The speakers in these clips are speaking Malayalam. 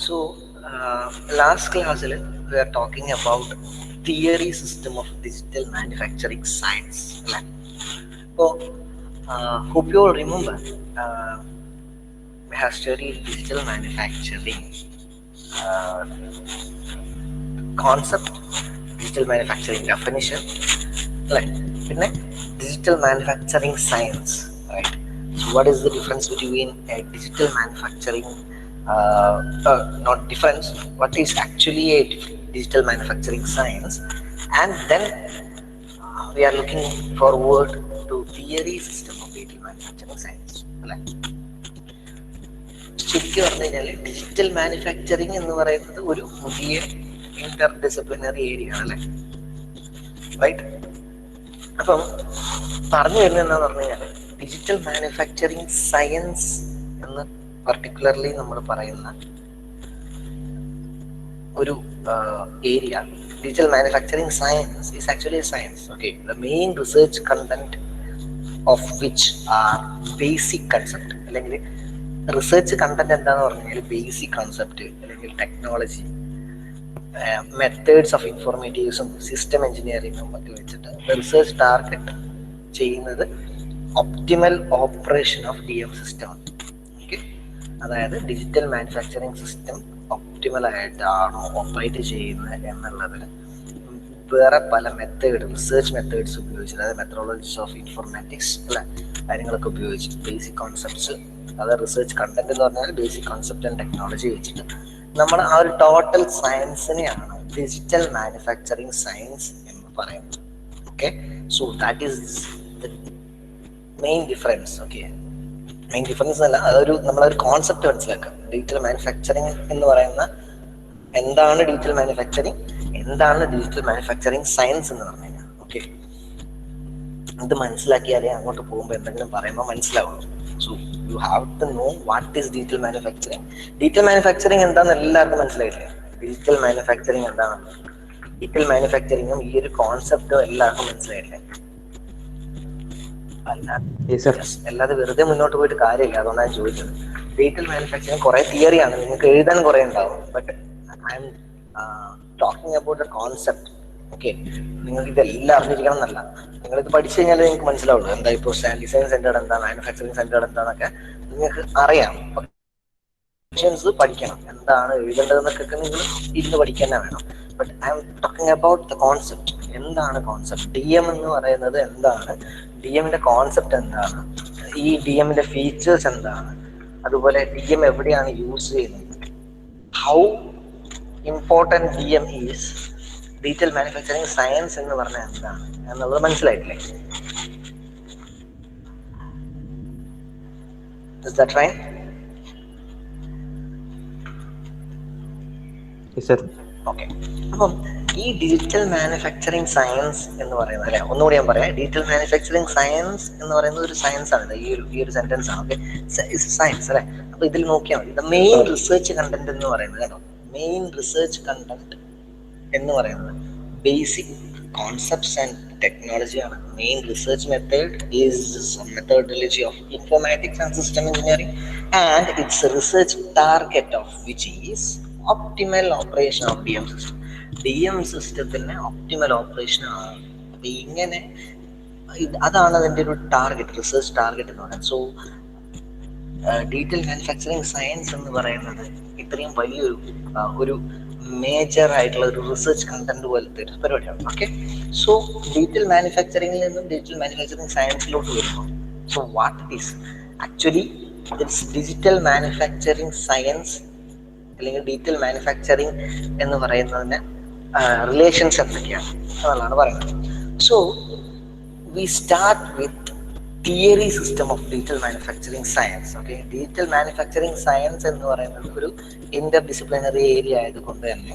So, last class we are talking about theory system of digital manufacturing science. So, hope you all remember we have studied digital manufacturing uh, concept, digital manufacturing definition, like digital manufacturing science, right? So what is the difference between a digital manufacturing not difference, what is actually a digital manufacturing science, and then we are looking forward to theory system of digital manufacturing science. ശരിക്കും പറഞ്ഞു കഴിഞ്ഞാൽ ഡിജിറ്റൽ മാനുഫാക്ചറിങ് എന്ന് പറയുന്നത് ഒരു പുതിയ ഇന്റർ ഡിസിപ്ലിനറി ഏരിയ ആണ്, അല്ലെ? റൈറ്റ്. അപ്പം പറഞ്ഞു വരുന്നത് എന്താന്ന് പറഞ്ഞു കഴിഞ്ഞാൽ ഡിജിറ്റൽ മാനുഫാക്ചറിങ് സയൻസ് എന്ന് പർട്ടിക്കുലർലി നമ്മൾ പറയുന്ന ഒരു area, digital manufacturing science is actually A science. Okay, the main research content of which are basic concept, അല്ലെങ്കിൽ റിസർച്ച് കണ്ടന്റ് എന്താന്ന് പറഞ്ഞു കഴിഞ്ഞാൽ ബേസിക് കൺസെപ്റ്റ് അല്ലെങ്കിൽ ടെക്നോളജി, മെത്തേഡ്സ് ഓഫ് ഇൻഫോർമേറ്റീവ്സും സിസ്റ്റം എഞ്ചിനീയറിംഗും ഒക്കെ വെച്ചിട്ട് റിസർച്ച് ടാർഗറ്റ് ചെയ്യുന്നത് optimal operation of DM system. Okay, അതായത് ഡിജിറ്റൽ മാനുഫാക്ചറിങ് സിസ്റ്റം ഒപ്റ്റിമൽ ആയിട്ടാണോ ഓപ്പറേറ്റ് ചെയ്യുന്നത് എന്നുള്ളതിൽ വേറെ പല മെത്തേഡ്, റിസർച്ച് മെത്തേഡ്സ് ഉപയോഗിച്ചിട്ട്, അതായത് മെത്തഡോളജീസ് ഓഫ് ഇൻഫോർമാറ്റിക്സ് അല്ല കാര്യങ്ങളൊക്കെ ഉപയോഗിച്ച് ബേസിക് കോൺസെപ്റ്റ്സ്, അതായത് റിസർച്ച് കണ്ടന്റ് എന്ന് പറഞ്ഞാൽ ബേസിക് കോൺസെപ്റ്റ് ആൻഡ് ടെക്നോളജി വെച്ചിട്ട് നമ്മൾ ആ ഒരു ടോട്ടൽ സയൻസിനെയാണ് ഡിജിറ്റൽ മാനുഫാക്ചറിങ് സയൻസ് എന്ന് പറയുന്നത്. Okay, so that is the main difference. Okay, main difference അല്ല, അതൊരു നമ്മളൊരു കോൺസെപ്റ്റ് മനസ്സിലാക്കുക. ഡിജിറ്റൽ മാനുഫാക്ചറിങ് എന്ന് പറയുന്ന എന്താണ് ഡിജിറ്റൽ മാനുഫാക്ചറിങ്, എന്താണ് ഡിജിറ്റൽ മാനുഫാക്ചറിങ് സയൻസ് എന്ന് പറഞ്ഞു കഴിഞ്ഞാൽ. ഓക്കെ, ഇത് മനസ്സിലാക്കിയാലേ അങ്ങോട്ട് പോകുമ്പോൾ എന്തെങ്കിലും പറയുമ്പോൾ മനസ്സിലാവുള്ളൂ. So you have to know what is digital manufacturing. Digital manufacturing എന്താണെന്ന് എല്ലാവർക്കും മനസ്സിലായില്ലേ? ഡിജിറ്റൽ മാനുഫാക്ചറിങ് എന്താണ്, ഡിജിറ്റൽ മാനുഫാക്ചറിങ്ങും ഈ ഒരു കോൺസെപ്റ്റും എല്ലാവർക്കും മനസ്സിലായില്ലേ? അല്ലാതെ വെറുതെ മുന്നോട്ട് പോയിട്ട് കാര്യമില്ല. അതുകൊണ്ടാണ് ചോദിച്ചത്. ഡിജിറ്റൽ മാനുഫാക്ചറിങ് കുറെ തിയറിയാണ്, നിങ്ങൾക്ക് എഴുതാൻ കുറെ ഉണ്ടാവും, but I am talking about A concept. Okay, നിങ്ങൾക്ക് ഇതെല്ലാം അറിഞ്ഞിരിക്കണം എന്നല്ല, നിങ്ങളിത് പഠിച്ചു കഴിഞ്ഞാൽ നിങ്ങൾക്ക് മനസ്സിലാവുള്ളൂ. എന്താ ഇപ്പോൾ ഡിസൈൻ സെന്റേഡ് എന്താ, മാനുഫാക്ചറിങ് സെന്റേഡ് എന്താന്നൊക്കെ നിങ്ങൾക്ക് അറിയാം. പഠിക്കണം, എന്താണ് എഴുതേണ്ടതെന്നൊക്കെ നിങ്ങൾ ഇരുന്ന് പഠിക്കാൻ വേണം. But I am talking about the concept. എന്താണ് കോൺസെപ്റ്റ്? DM എന്ന് പറയുന്നത് എന്താണ്, DMന്റെ കോൺസെപ്റ്റ് എന്താണ്, ഈ DMന്റെ ഫീച്ചേഴ്സ് എന്താണ്, അതുപോലെ DM എവിടെയാണ് യൂസ് ചെയ്യുന്നത്, how important DM is, digital manufacturing science എന്ന് പറഞ്ഞാൽ എന്താണ് എന്നുള്ളത് മനസ്സിലായിട്ടില്ലേ? Is that right? ഓക്കെ, അപ്പം ഈ ഡിജിറ്റൽ മാനുഫാക്ചറിങ് സയൻസ് എന്ന് പറയുന്നത്, അല്ലെ, ഒന്നുകൂടി ഞാൻ പറയാം, ഡിജിറ്റൽ മാനുഫാക്ചറിങ് സയൻസ് എന്ന് പറയുന്നത് ഒരു സയൻസ് ആണ്. ഈ ഒരു സെന്റൻസ് ആണ്. ഓക്കെ, സയൻസ് അല്ലെ. അപ്പൊ ഇതിൽ നോക്കിയാൽ മതി, മെയിൻ റിസർച്ച് കണ്ടന്റ് എന്ന് പറയുന്നത്, കേട്ടോ, മെയിൻ റിസർച്ച് കണ്ടന്റ് എന്ന് പറയുന്നത് ബേസിക് കോൺസെപ്റ്റ്സ് ആൻഡ് ടെക്നോളജി ആണ്. Main research method is methodology of informatics and system engineering, and it's research target of which is optimal operation of DM system. DM സിസ്റ്റത്തിന്റെ ഒപ്റ്റിമൽ ഓപ്പറേഷൻ ആണ്. അപ്പൊ ഇങ്ങനെ അതാണ് അതിന്റെ ഒരു ടാർഗറ്റ്, റിസർച്ച് ടാർഗറ്റ് എന്ന് പറയുന്നത്. സോ ഡിജിറ്റൽ മാനുഫാക്ചറിങ് സയൻസ് എന്ന് പറയുന്നത് ഇത്രയും വലിയൊരു മേജർ ആയിട്ടുള്ള ഒരു റിസർച്ച് കണ്ടന്റ് പോലത്തെ ഒരു പരിപാടിയാണ്. ഓക്കെ, സോ ഡിജിറ്റൽ മാനുഫാക്ചറിംഗിൽ നിന്നും ഡിജിറ്റൽ മാനുഫാക്ചറിങ് സയൻസിലോട്ട് വരുമ്പോൾ, so what is actually digital manufacturing science അല്ലെങ്കിൽ ഡിജിറ്റൽ മാനുഫാക്ചറിങ് എന്ന് പറയുന്നതിന് റിലേഷൻസ് എന്തൊക്കെയാണ് എന്നുള്ളതാണ് പറയുന്നത്. So we start with theory system of digital manufacturing science. Okay, digital manufacturing science എന്ന് പറയുന്നത് ഒരു ഇന്റർ ഡിസിപ്ലിനറി ഏരിയ ആയതുകൊണ്ട് തന്നെ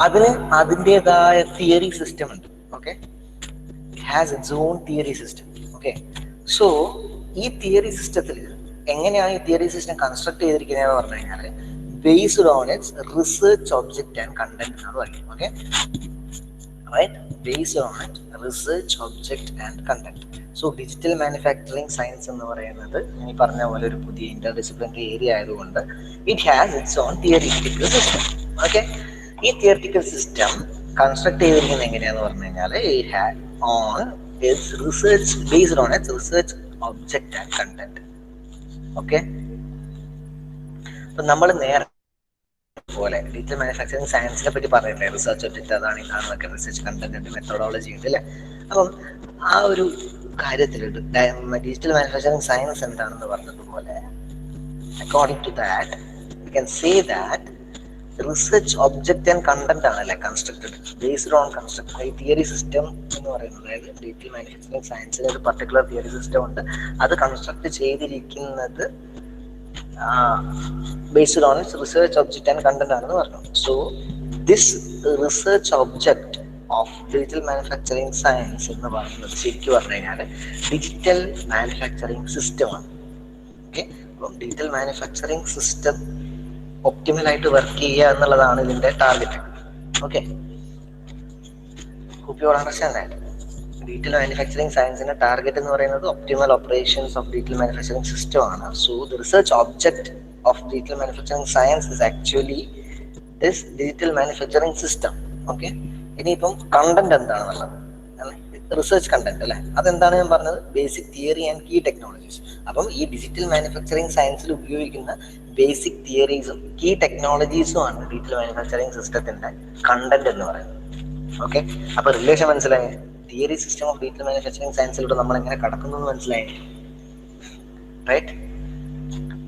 അതിന് അതിൻ്റെതായ തിയറി സിസ്റ്റം ഉണ്ട്. Okay, it has it's on theory system. Okay, so ഈ തിയറി സിസ്റ്റത്തിൽ എങ്ങനെയാണ് ഈ തിയറി സിസ്റ്റം കൺസ്ട്രക്ട് ചെയ്തിരിക്കുന്നതെന്ന് പറഞ്ഞു കഴിഞ്ഞാൽ based on its research object and content എന്ന് പറയും. Okay, right? Based on research object and content. So digital manufacturing science എന്ന് പറയുന്നത് ഈ പറഞ്ഞ പോലെ ഒരു പുതിയ ഇന്റർഡിസിപ്ലിനറി ഏരിയ ആയതുകൊണ്ട് it has it's on theoretical system. Okay, ഈ തിയറിറ്റിക്കൽ സിസ്റ്റം കൺസ്ട്രക്ട് ചെയ്തിരിക്കുന്നത് എങ്ങനെയാന്ന് പറഞ്ഞു കഴിഞ്ഞാൽ it has on its research based on its research object and content. Okay, അപ്പൊ നമ്മൾ നേരെ പോലെ ഡിജിറ്റൽ മാനുഫാക്ചറിങ് സയൻസിനെ പറ്റി പറയണ്ടേ, റിസർച്ച് ഒബ്ജക്റ്റ് അതാണ് ഇതാണെന്നൊക്കെ, റിസർച്ച് കണ്ടന്റ് മെത്തഡോളജി ഉണ്ട് അല്ലേ. അപ്പം ആ ഒരു കാര്യത്തിൽ ഡിജിറ്റൽ മാനുഫാക്ചറിങ് സയൻസ് എന്താണെന്ന് പറഞ്ഞതുപോലെ according to that we can say that research object and content ആണല്ലേ കൺസ്ട്രക്റ്റഡ് ബേസ്ഡ് ഓൺ കൺസ്ട്രക്ട് ഈ തിയറി സിസ്റ്റം എന്ന് പറയുന്നത്. അതായത് ഡിജിറ്റൽ മാനുഫാക്ചറിങ് സയൻസിന് ഒരു പർട്ടിക്കുലർ തിയറി സിസ്റ്റം ഉണ്ട്, അത് കൺസ്ട്രക്ട് ചെയ്തിരിക്കുന്നത് based on its research object and content ആണെന്ന് പറഞ്ഞു. So this research object of digital manufacturing science എന്ന് പറയുന്നത് ശരിക്കും പറഞ്ഞു കഴിഞ്ഞാൽ ഡിജിറ്റൽ മാനുഫാക്ചറിങ് സിസ്റ്റം ആണ്. ഓക്കെ, അപ്പം ഡിജിറ്റൽ മാനുഫാക്ചറിങ് സിസ്റ്റം ഒപ്റ്റിമൽ ആയിട്ട് വർക്ക് ചെയ്യുക എന്നുള്ളതാണ് ഇതിന്റെ target. Okay, hope you understand that. Digital manufacturing സയൻസിന്റെ ടാർഗറ്റ് എന്ന് പറയുന്നത് optimal operations of digital manufacturing system ആണ്. So the research object of digital manufacturing science is actually this digital manufacturing system. Okay, ഇനിയിപ്പം കണ്ടന്റ് എന്താണെന്നുള്ളത്, റിസർച്ച് കണ്ടന്റ് അല്ലെ, അതെന്താണ് ഞാൻ പറഞ്ഞത്, basic theory and key technologies. അപ്പം ഈ ഡിജിറ്റൽ മാനുഫാക്ചറിങ് സയൻസിൽ ഉപയോഗിക്കുന്ന ബേസിക് തിയറീസും കീ ടെക്നോളജീസും ആണ് ഡിജിറ്റൽ മാനുഫാക്ചറിങ് സിസ്റ്റത്തിന്റെ കണ്ടന്റ് എന്ന് പറയുന്നത്. ഓക്കെ, അപ്പൊ റിലേഷൻ മനസ്സിലായേ? Theory system of digital manufacturing സയൻസിലൂടെ നമ്മൾ എങ്ങനെ കടക്കുന്നു എന്ന് മനസ്സിലായി, റൈറ്റ്?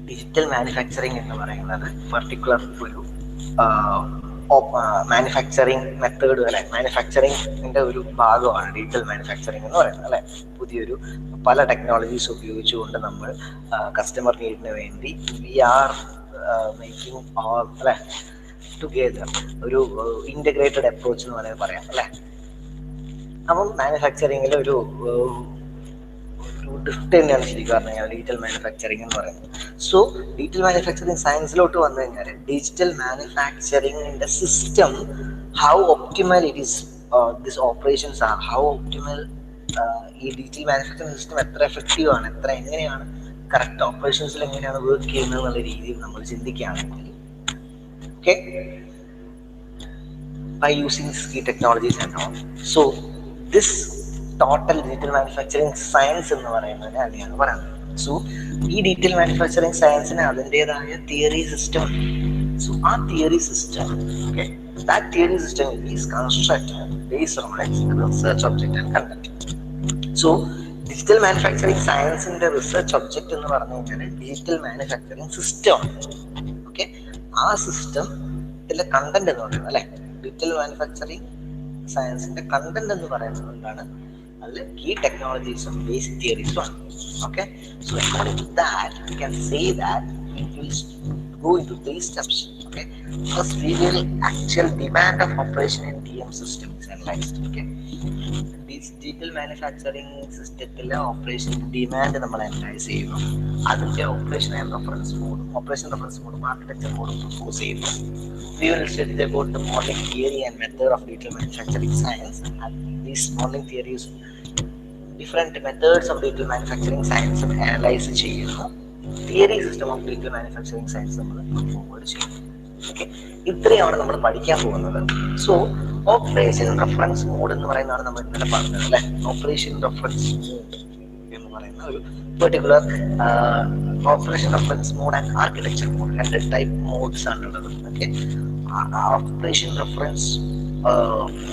ഡിജിറ്റൽ മാനുഫാക്ചറിങ് എന്ന് പറയുന്നത് പർട്ടിക്കുലർ ഒരു മാനുഫാക്ചറിങ് മെത്തേഡ് അല്ലെ, മാനുഫാക്ചറിങ്ങിന്റെ ഒരു ഭാഗമാണ് ഡിജിറ്റൽ മാനുഫാക്ചറിങ് എന്ന് പറയുന്നത് അല്ലെ. പുതിയൊരു പല ടെക്നോളജീസ് ഉപയോഗിച്ചുകൊണ്ട് നമ്മൾ കസ്റ്റമർ നീഡിന് വേണ്ടി വി ആർ മേക്കിംഗ് ഓൾ അല്ലെ ടുഗെദർ ഒരു ഇന്റഗ്രേറ്റഡ് അപ്രോച്ച് എന്ന് വേണമെങ്കിൽ പറയാം അല്ലെ. അപ്പം മാനുഫാക്ചറിങ്ങിൽ ഒരു ഡ്രിഫ്റ്റ് തന്നെയാണ് ശരിക്കും പറഞ്ഞു കഴിഞ്ഞാൽ ഡിജിറ്റൽ മാനുഫാക്ചറിങ് എന്ന് പറയുന്നത്. സോ ഡിജിറ്റൽ മാനുഫാക്ചറിങ് സയൻസിലോട്ട് വന്നു കഴിഞ്ഞാൽ ഡിജിറ്റൽ മാനുഫാക്ചറിങ്ങിന്റെ system how optimal it is this operations are, how optimal ഈ ഡിജിറ്റൽ മാനുഫാക്ചറിങ് സിസ്റ്റം എത്ര എഫക്റ്റീവ് ആണ്, എങ്ങനെയാണ് കറക്റ്റ് ഓപ്പറേഷൻസിൽ എങ്ങനെയാണ് വർക്ക് ചെയ്യുന്നത് എന്നുള്ള രീതിയിൽ നമ്മൾ ചിന്തിക്കുകയാണെങ്കിൽ okay by using these key technologies and all. So this total digital manufacturing science എന്ന് പറയുന്നത് അങ്ങനെയാണ് പറയുന്നത്. സോ ഈ ഡിജിറ്റൽ മാനുഫാക്ചറിങ് സയൻസിന് അതിൻ്റെതായ തിയറി സിസ്റ്റം. സോ ആ theory system okay that theory system is constructed based on its research object and content. So digital manufacturing സയൻസിന്റെ റിസർച്ച് ഒബ്ജക്റ്റ് എന്ന് പറഞ്ഞു കഴിഞ്ഞാൽ ഡിജിറ്റൽ മാനുഫാക്ചറിങ് സിസ്റ്റം ആണ്. ഓക്കെ, ആ സിസ്റ്റത്തിലെ കണ്ടന്റ് എന്ന് പറയുന്നത് അല്ലെ ഡിജിറ്റൽ മാനുഫാക്ചറിങ് സയൻസിന്റെ കണ്ടന്റ് എന്ന് പറയുന്നത് എന്താണ്, അതിൽ കീ ടെക്നോളജീസും ബേസിക് തിയറീസും ആണ്. Okay, so according to that we can say that we will go into 3 steps. Okay, first we will actual demand of operation in DM systems analyzed. Okay, this digital manufacturing സിസ്റ്റത്തിലെ ഓപ്പറേഷൻ ഡിമാൻഡ് നമ്മൾ അനലൈസ് ചെയ്യുന്നു. അതിന്റെ ഓപ്പറേഷൻ ആൻഡ് റെഫറൻസ് മോഡും ആർക്കിടെക്ചർ മോഡും പ്രൊപ്പോസ് ചെയ്യുന്നു. We will study about the modeling theory and method of digital manufacturing science, and these modeling theories different methods of digital manufacturing science analyze ചെയ്യുന്നു. Theory system of digital manufacturing science നമ്മൾ ഫോർവേഡ് ചെയ്യും. ഓക്കെ, ഇത്രയാണ് നമ്മൾ പഠിക്കാൻ പോകുന്നത്. സോ ഓപ്പറേഷൻ റെഫറൻസ് മോഡ് എന്ന് പറയുന്നതാണ് നമ്മൾ ഇന്നലെ പറഞ്ഞത് അല്ലെ. ഓപ്പറേഷൻ റെഫറൻസ് മോഡ് എന്ന് പറയുന്ന ഒരു particular operation reference mode and architecture mode, 2 type modes ആണുള്ളത്. Okay, operation reference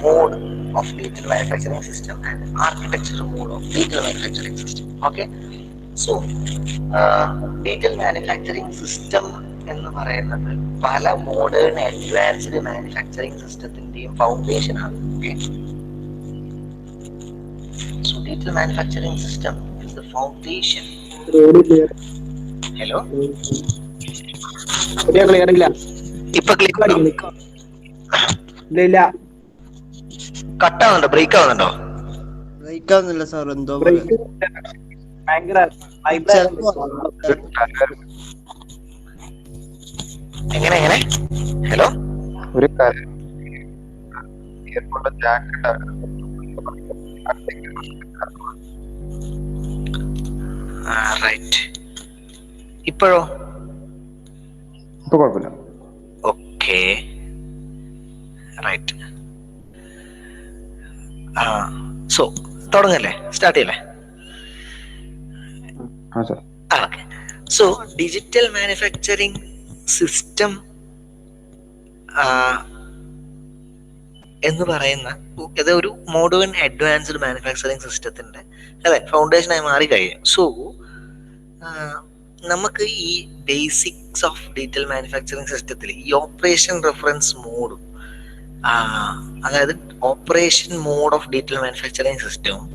mode of digital manufacturing system and architecture mode of digital manufacturing system. Okay, so digital manufacturing system എന്ന് പറയുന്നത് പല മോഡേൺ അഡ്വാൻസ്ഡ് മാനുഫാക്ചറിങ് സിസ്റ്റത്തിന്റെയും ഫൗണ്ടേഷൻ ആണ്. Okay, so digital manufacturing system is the foundation. Hello, ഇപ്പൊ ഇല്ല കട്ടാവുന്നുണ്ടോ, ബ്രേക്ക് ആവുന്നുണ്ടോ? ബ്രേക്ക് ആവുന്നില്ല സാർ, എന്തോ ഭയങ്കര എങ്ങനെ ഹലോ ഒരു റൈറ്റ്. ഇപ്പോഴോ? ഇപ്പൊ കുഴപ്പമില്ല. Okay, right. സോ തുടങ്ങല്ലേ, സ്റ്റാർട്ട് ചെയ്യല്ലേ? Okay. So digital manufacturing system എന്ന് പറയുന്ന ഇത് ഒരു മോഡേൺ അഡ്വാൻസ്ഡ് മാനുഫാക്ചറിങ് സിസ്റ്റത്തിന്റെ അല്ലെ ഫൗണ്ടേഷനായി മാറിക്കഴിയും. സോ നമുക്ക് ഈ ബേസിക്സ് ഓഫ് ഡിജിറ്റൽ മാനുഫാക്ചറിങ് സിസ്റ്റത്തിൽ ഈ ഓപ്പറേഷൻ റെഫറൻസ് മോഡും അതായത് operation mode of digital manufacturing സിസ്റ്റവും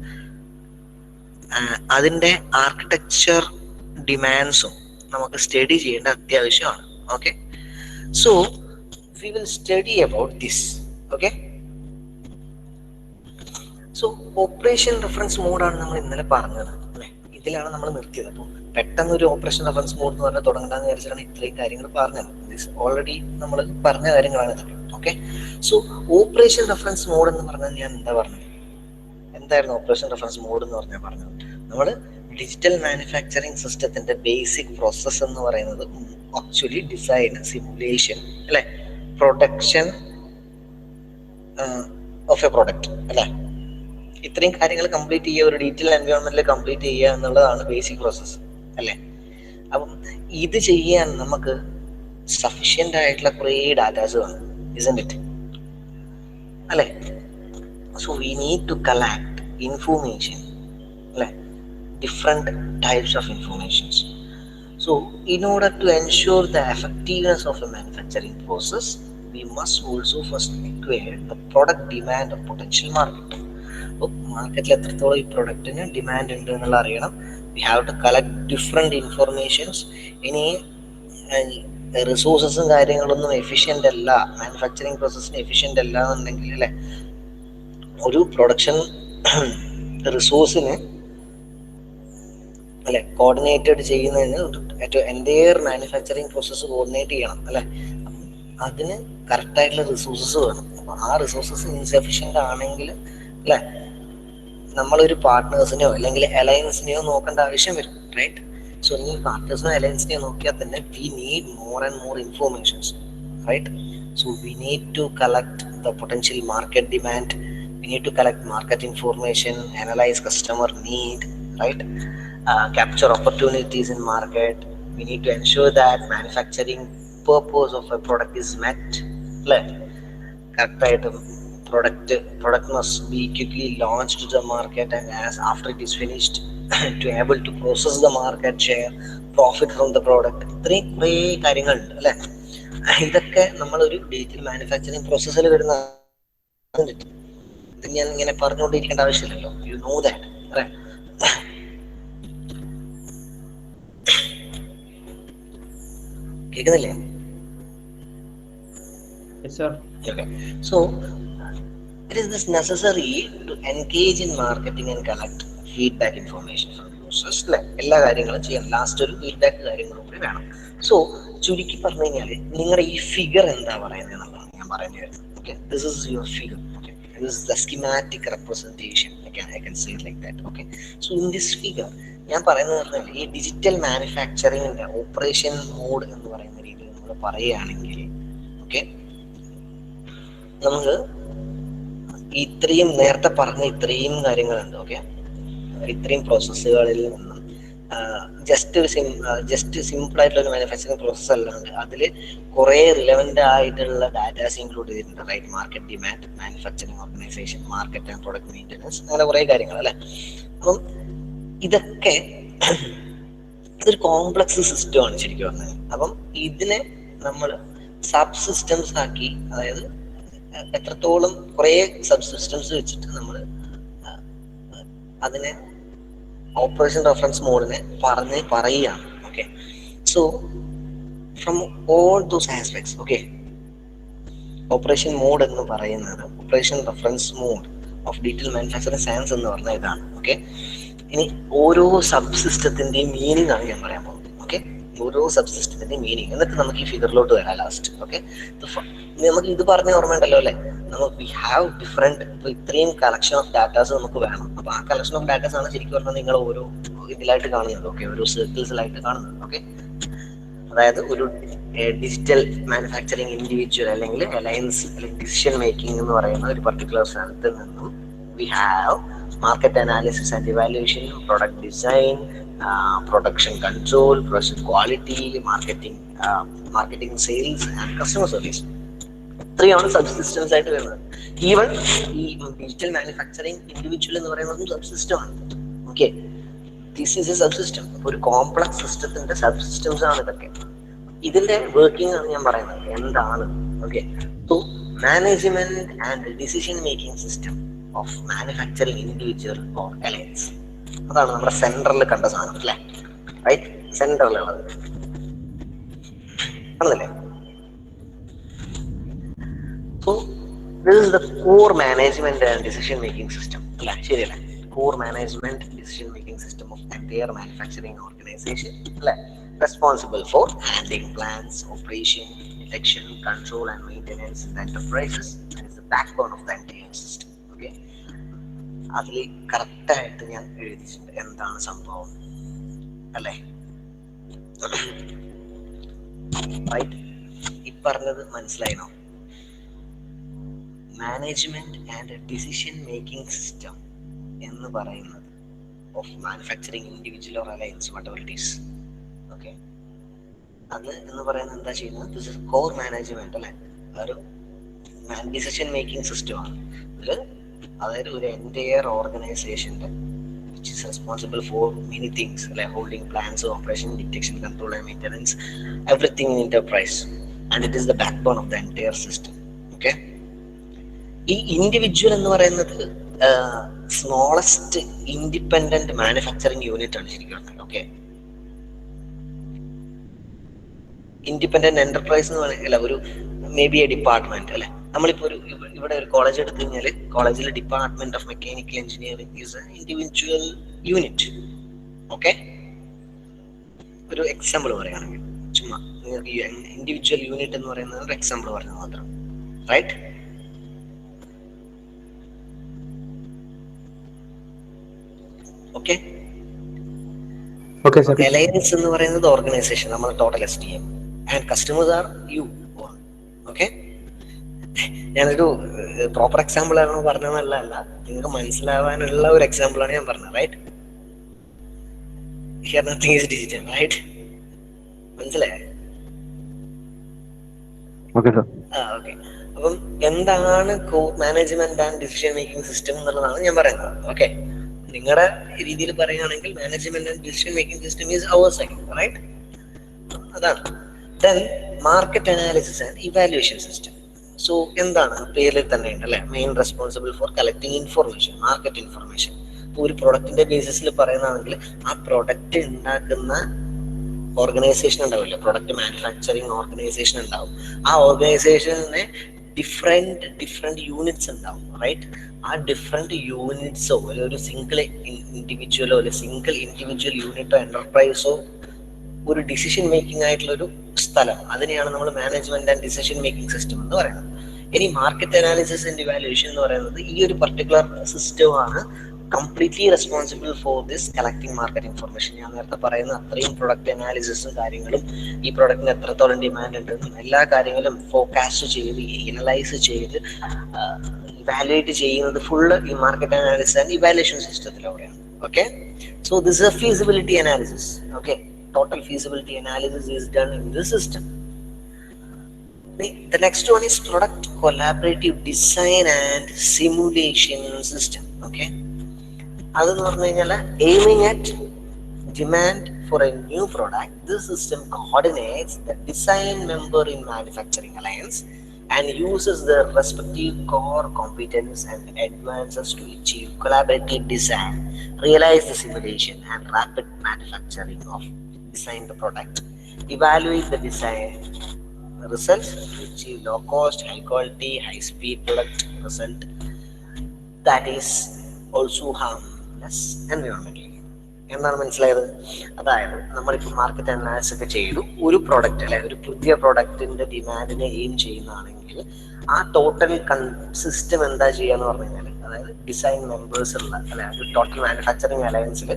അതിന്റെ ആർക്കിടെക്ചർ ഡിമാൻഡ്സും നമുക്ക് സ്റ്റഡി ചെയ്യേണ്ട അത്യാവശ്യമാണ്. Okay, so we will study about this. Okay, so operation reference മോഡാണ് നമ്മൾ ഇന്നലെ പറഞ്ഞത് അല്ലെ, ഇതിലാണ് നമ്മൾ നിർത്തിയത്. അപ്പോൾ പെട്ടെന്ന് ഒരു ഓപ്പറേഷൻ റെഫറൻസ് മോഡ് എന്ന് പറഞ്ഞാൽ തുടങ്ങണ്ടെന്ന് വിചാരിച്ചിട്ടാണ് ഇത്രയും കാര്യങ്ങൾ പറഞ്ഞത്. ഓൾറെഡി നമ്മൾ പറഞ്ഞ കാര്യങ്ങളാണ് ഇതൊക്കെ. Okay, so operation reference mode എന്ന് പറഞ്ഞാൽ ഞാൻ എന്താ പറഞ്ഞത്? എന്തായിരുന്നു ഓപ്പറേഷൻ റെഫറൻസ് മോഡ് എന്ന് പറഞ്ഞത്? നമ്മൾ ഡിജിറ്റൽ മാനുഫാക്ചറിങ് സിസ്റ്റത്തിന്റെ ബേസിക് പ്രോസസ് എന്ന് പറയുന്നത് ആക്ച്വലി ഡിസൈൻ, സിമുലേഷൻ അല്ലെ, പ്രൊഡക്ഷൻ ഓഫ് എ പ്രൊഡക്റ്റ് അല്ലെ, ഇത്രയും കാര്യങ്ങൾ കംപ്ലീറ്റ് ചെയ്യുക, ഒരു ഡിജിറ്റൽ എൻവയോൺമെന്റിൽ കംപ്ലീറ്റ് ചെയ്യുക എന്നുള്ളതാണ് ബേസിക് പ്രോസസ് അല്ലെ. അപ്പം ഇത് ചെയ്യാൻ നമുക്ക് സഫിഷ്യന്റ് ആയിട്ടുള്ള കുറേ ഡാറ്റാസ് വേണം, isn't it? അല്ലെ. So we need to collect information അല്ലെ, different types of informations. So in order to ensure the effectiveness of a manufacturing process, we must also first acquire the product demand of potential market. മാർക്കറ്റിൽ എത്രത്തോളം ഈ പ്രൊഡക്റ്റിന് ഡിമാൻഡ് ഉണ്ട് എന്നുള്ള അറിയണം. We have to collect different informations. ഇനി റിസോഴ്സസും കാര്യങ്ങളൊന്നും എഫിഷ്യൻ്റ് അല്ല, മാനുഫാക്ചറിങ് പ്രോസസ്സിന് എഫിഷ്യൻ്റ് അല്ല എന്നുണ്ടെങ്കിൽ അല്ലെ, ഒരു പ്രൊഡക്ഷൻ റിസോഴ്സിന് അല്ലെ കോർഡിനേറ്റഡ് ചെയ്യുന്നതിന് ഏറ്റവും എൻ്റെയർ മാനുഫാക്ചറിങ് പ്രോസസ്സ് കോർഡിനേറ്റ് ചെയ്യണം അല്ലെ. അതിന് കറക്റ്റായിട്ടുള്ള റിസോഴ്സസ് വേണം. അപ്പോൾ ആ റിസോഴ്സസ് ഇൻസഫിഷ്യൻ്റ് ആണെങ്കിൽ അല്ലെ, നമ്മളൊരു പാർട്ട്നേഴ്സിനെയോ അല്ലെങ്കിൽ അലയൻസിനെയോ നോക്കേണ്ട ആവശ്യം വരും. റൈറ്റ്. സോ ഈ പാർട്ട്നേഴ്സിനെയോ അലയൻസിനെയോ നോക്കിയാൽ തന്നെ we need more and more informations. Right. So we need to collect the potential market demand, we need to collect market information, analyse customer need, right. Capture opportunities in market. We need to ensure that manufacturing purpose of a product is met. Like correct item product must be quickly launched to the market, and as after it is finished to able to process the market share, profit from the product. ഇത്രയും കുറേ കാര്യങ്ങളുണ്ട് അല്ലെ. ഇതൊക്കെ നമ്മളൊരു ഡിജിറ്റൽ മാനുഫാക്ചറിങ് പ്രോസസ്സിൽ വരുന്ന, ഇത് ഞാൻ ഇങ്ങനെ പറഞ്ഞുകൊണ്ടിരിക്കേണ്ട ആവശ്യമില്ലല്ലോ. യു നോ ദാറ്റ് അല്ലെ. കേൾക്കുന്നില്ലേ? Okay. So it is necessary to engage in marketing and collect feedback information from users. എല്ലാ കാര്യങ്ങളും ചെയ്യണം. ലാസ്റ്റ് ഒരു ഫീഡ്ബാക്ക് കാര്യങ്ങളും കൂടി വേണം. സോ ചുരുക്കി പറഞ്ഞു കഴിഞ്ഞാൽ നിങ്ങളുടെ ഈ ഫിഗർ എന്താ പറയുന്നത് എന്നുള്ളതാണ് ഞാൻ പറയുന്നത്. Okay, this is your figure. Okay, this is the schematic representation. I can say it like that. Okay, so in this figure ഞാൻ പറയുന്നത് പറഞ്ഞാൽ ഈ ഡിജിറ്റൽ മാനുഫാക്ചറിങ്ങിന്റെ ഓപ്പറേഷൻ മോഡ് എന്ന് പറയുന്ന രീതിയിൽ നമ്മൾ പറയുകയാണെങ്കിൽ ഓക്കെ, നമുക്ക് ഇത്രയും നേരത്തെ പറഞ്ഞ ഇത്രയും കാര്യങ്ങളുണ്ട്. ഓക്കെ, ഇത്രയും പ്രോസസ്സുകളിൽ നിന്നും ജസ്റ്റ് സിമ്പിൾ ആയിട്ടുള്ള ഒരു മാനുഫാക്ചറിങ് പ്രോസസ്സ് അല്ലാണ്ട് അതിൽ കുറെ റിലവൻ്റ് ആയിട്ടുള്ള ഡാറ്റാസ് ഇൻക്ലൂഡ് ചെയ്തിട്ടുണ്ട്. Right. Market demand, manufacturing organisation, market and product maintenance, അങ്ങനെ കുറെ കാര്യങ്ങൾ അല്ലെ. അപ്പം ഇതൊക്കെ ഇതൊരു കോംപ്ലക്സ് സിസ്റ്റമാണ് ശരിക്കും പറഞ്ഞത്. അപ്പം ഇതിനെ നമ്മൾ സബ് സിസ്റ്റംസ് ആക്കി, അതായത് എത്രത്തോളം കുറെ സബ് സിസ്റ്റംസ് വെച്ചിട്ട് നമ്മൾ അതിനെ ഓപ്പറേഷൻ റെഫറൻസ് മോഡിനെ പറയുകയാണ്. Okay, so from all those aspects okay, operation mode എന്ന് പറയുന്നത് operation reference mode of digital manufacturing science എന്ന് പറഞ്ഞ ഇതാണ്. ഓക്കെ, ഇനി ഓരോ സബ് സിസ്റ്റത്തിന്റെയും മീനിങ് ആണ് ഞാൻ പറയാൻ പോകുന്നത്. ഓക്കെ, ഓരോ സബ്സിസ്റ്റത്തിന്റെ മീനിങ്. എന്നിട്ട് നമുക്ക് ഈ ഫിഗറിലോട്ട് വരാം ലാസ്റ്റ്. ഓക്കെ, നമുക്ക് ഇത് പറഞ്ഞ ഓർമ്മയുണ്ടല്ലോ അല്ലെ, നമുക്ക് വി ഹാവ് ഡിഫറെന്റ്, ഇത്രയും കളക്ഷൻ ഓഫ് ഡാറ്റാസ് നമുക്ക് വേണം. അപ്പൊ ആ കളക്ഷൻ ഓഫ് ഡാറ്റാസ് ആണ് ശരിക്കും പറഞ്ഞാൽ നിങ്ങൾ ഓരോ ഇതിലായിട്ട് കാണുന്നത്. ഓക്കെ, ഓരോ സർക്കിൾസിലായിട്ട് കാണുന്നത്. ഓക്കെ, അതായത് ഒരു ഡിജിറ്റൽ മാനുഫാക്ചറിങ് ഇൻഡിവിജ്വൽ അല്ലെങ്കിൽ അലയൻസ് അല്ലെങ്കിൽ ഡിസിഷൻ മേക്കിംഗ് എന്ന് പറയുന്ന ഒരു പർട്ടിക്കുലർ സ്ഥലത്ത് നിന്നും we have market analysis and evaluation, product design, production control, production quality, marketing, sales and customer service. ഇത്രയാണ് സബ്സിസ്റ്റംസ് ആയിട്ട് വരുന്നത്. ഈവൻ ഈ ഡിജിറ്റൽ മാനുഫാക്ചറിങ് ഇൻഡിവിജ്വൽ എന്ന് പറയുന്നതും സബ്സിസ്റ്റം ആണ്. Okay, this is A subsystem. ഒരു കോംപ്ലക്സ് സിസ്റ്റത്തിന്റെ സബ്സിസ്റ്റംസ് ആണ് ഇതൊക്കെ. ഇതിന്റെ വർക്കിംഗ് ആണ് ഞാൻ പറയുന്നത് എന്താണ്. Okay, so management and decision making system of manufacturing individual or alliance. അതാണ് നമ്മുടെ സെൻട്രലിൽ കണ്ട സാധനം അല്ലെ, റൈറ്റ്? സെൻട്രലിലുള്ളത് ആണല്ലേ. So this is the core management and decision making system അല്ലെ, ശരിയല്ലേ? Core management decision making system of entire manufacturing organization, responsible for handling plans, operation, detection, control and maintenance in the enterprises, and is the backbone of the entire system. Okay, അതിൽ കറക്റ്റ് ആയിട്ട് ഞാൻ എഴുതിയിട്ടുണ്ട് എന്താണ് സംഭവം അല്ലേ, റൈറ്റ്? ഈ പറഞ്ഞത് മനസ്സിലായിനോ? Management and decision making system എന്ന് പറയുന്നത് of manufacturing individual or alliance whatever it is. Okay, അത് എന്ന് പറയുന്നത് എന്താ ചെയ്യുന്നത്? ദിസ് ഇസ് കോർ മാനേജ്മെന്റ് അല്ലെ, ഒരു ഡിസിഷൻ മേക്കിംഗ് സിസ്റ്റം ആണ്. അതായത് ഒരു എൻറ്റയർ ഓർഗനൈസേഷന്റെ which is responsible for many things അല്ലെ, holding plans, operation, detection, control and maintenance, everything in enterprise, and it is the backbone of the entire system. Okay, ഈ ഇൻഡിവിജ്വൽ എന്ന് പറയുന്നത് സ്മോളസ്റ്റ് ഇൻഡിപെൻഡന്റ് മാനുഫാക്ചറിങ് യൂണിറ്റ് ആണ് ശരിക്കും പറഞ്ഞാൽ. ഓക്കെ, ഇൻഡിപെൻഡന്റ് എന്റർപ്രൈസ് എന്ന് പറയുന്നില്ല, ഒരു മേ ബി എ ഡിപ്പാർട്ട്മെന്റ് അല്ലെ. നമ്മളിപ്പോ ഒരു ഇവിടെ ഒരു കോളേജ് എടുത്തു കഴിഞ്ഞാൽ കോളേജിലെ department of mechanical engineering is A individual unit. Okay, ഒരു എക്സാമ്പിൾ പറയുകയാണെങ്കിൽ, ചുമ്മാ നിങ്ങൾക്ക് ഇൻഡിവിജ്വൽ യൂണിറ്റ് എന്ന് പറയുന്നത് ഒരു എക്സാമ്പിൾ പറഞ്ഞത് മാത്രം, റൈറ്റ്? ഓക്കെ, അലയൻസ് എന്ന് പറയുന്നത് ഓർഗനൈസേഷൻ, നമ്മൾ total STM, and customers are you. Okay, ഞാനൊരു പ്രോപ്പർ എക്സാമ്പിൾ ആണോ പറഞ്ഞതല്ല, നിങ്ങൾക്ക് മനസ്സിലാവാനുള്ള ഒരു എക്സാമ്പിൾ ആണ് ഞാൻ പറഞ്ഞത്, right? Here nothing is digital, right? മനസ്സിലായോ? ഓക്കെ, അപ്പം എന്താണ് management and decision making system എന്നുള്ളതാണ് ഞാൻ പറയുന്നത്. ഓക്കെ, നിങ്ങളുടെ രീതിയിൽ പറയുകയാണെങ്കിൽ management and decision making system is our side, right? അതാണ്. Then market analysis and evaluation system. So എന്താണ് പേരിൽ തന്നെ ഉണ്ട് അല്ലെ, main responsible for collecting information, market information. ഇപ്പോൾ ഒരു പ്രൊഡക്റ്റിന്റെ ബേസിസിൽ പറയുന്നതാണെങ്കിൽ ആ പ്രൊഡക്റ്റ് ഉണ്ടാക്കുന്ന ഓർഗനൈസേഷൻ ഉണ്ടാവില്ല, പ്രൊഡക്റ്റ് മാനുഫാക്ചറിങ് ഓർഗനൈസേഷൻ ഉണ്ടാവും. ആ ഓർഗനൈസേഷനെ ഡിഫറെന്റ് യൂണിറ്റ്സ് ഉണ്ടാവും, റൈറ്റ്? ആ ഡിഫറെന്റ് യൂണിറ്റ്സോ ഒരു സിംഗിൾ ഇൻഡിവിജ്വലോ അല്ലെ സിംഗിൾ ഇൻഡിവിജ്വൽ യൂണിറ്റോ എന്റർപ്രൈസോ ഒരു ഡിസിഷൻ മേക്കിംഗ് ആയിട്ടുള്ള ഒരു സ്ഥലം, അതിനെയാണ് നമ്മൾ management and decision making system എന്ന് പറയുന്നത്. ഇനി മാർക്കറ്റ് അനാലിസിസ് ആൻഡ് ഇവാലുവേഷൻ എന്ന് പറയുന്നത് ഈ ഒരു പർട്ടിക്കുലർ സിസ്റ്റമാണ് completely responsible for this collecting market information. ഞാൻ നേരത്തെ പറയുന്ന അത്രയും പ്രൊഡക്റ്റ് അനാലിസിസും കാര്യങ്ങളും, ഈ പ്രൊഡക്റ്റിന് എത്രത്തോളം ഡിമാൻഡ് ഉണ്ടെന്നും എല്ലാ കാര്യങ്ങളും ഫോർകാസ്റ്റ് ചെയ്ത് അനലൈസ് ചെയ്ത് ഇവാലുവേറ്റ് ചെയ്യുന്നത് ഫുള്ള് ഈ മാർക്കറ്റ് അനാലിസിസ് ആൻഡ് ഇവാലുവേഷൻ സിസ്റ്റത്തിലൂടെയാണ്. Okay, so this is a feasibility analysis. Okay, total feasibility analysis is done in this system. The next one is product collaborative design and simulation system. Okay, അതെന്ന് പറഞ്ഞു കഴിഞ്ഞാൽ aiming at demand for a new product, this system coordinates the design member in manufacturing alliance and uses their respective core competence and advances to achieve collaborative design, realize the simulation and rapid manufacturing of design the product, evaluate the design results to achieve low cost, high quality, high speed product result that is also harmless environmentally. എന്നാണ് മനസ്സിലായത്? അതായത് നമ്മളിപ്പോൾ മാർക്കറ്റ് അനാലിസിസ് ഒക്കെ ചെയ്തു, ഒരു പ്രോഡക്റ്റ് അല്ലെ, ഒരു പുതിയ പ്രോഡക്റ്റിന്റെ ഡിമാൻഡിനെ എയിം ചെയ്യുന്നതാണെങ്കിൽ ആ ടോട്ടൽ സിസ്റ്റം എന്താ ചെയ്യാന്ന് പറഞ്ഞു കഴിഞ്ഞാൽ, അതായത് ഡിസൈൻ മെമ്പേഴ്സ് ഉള്ള അല്ലെ, ഒരു ടോട്ടൽ മാനുഫാക്ചറിങ് അലയൻസിൽ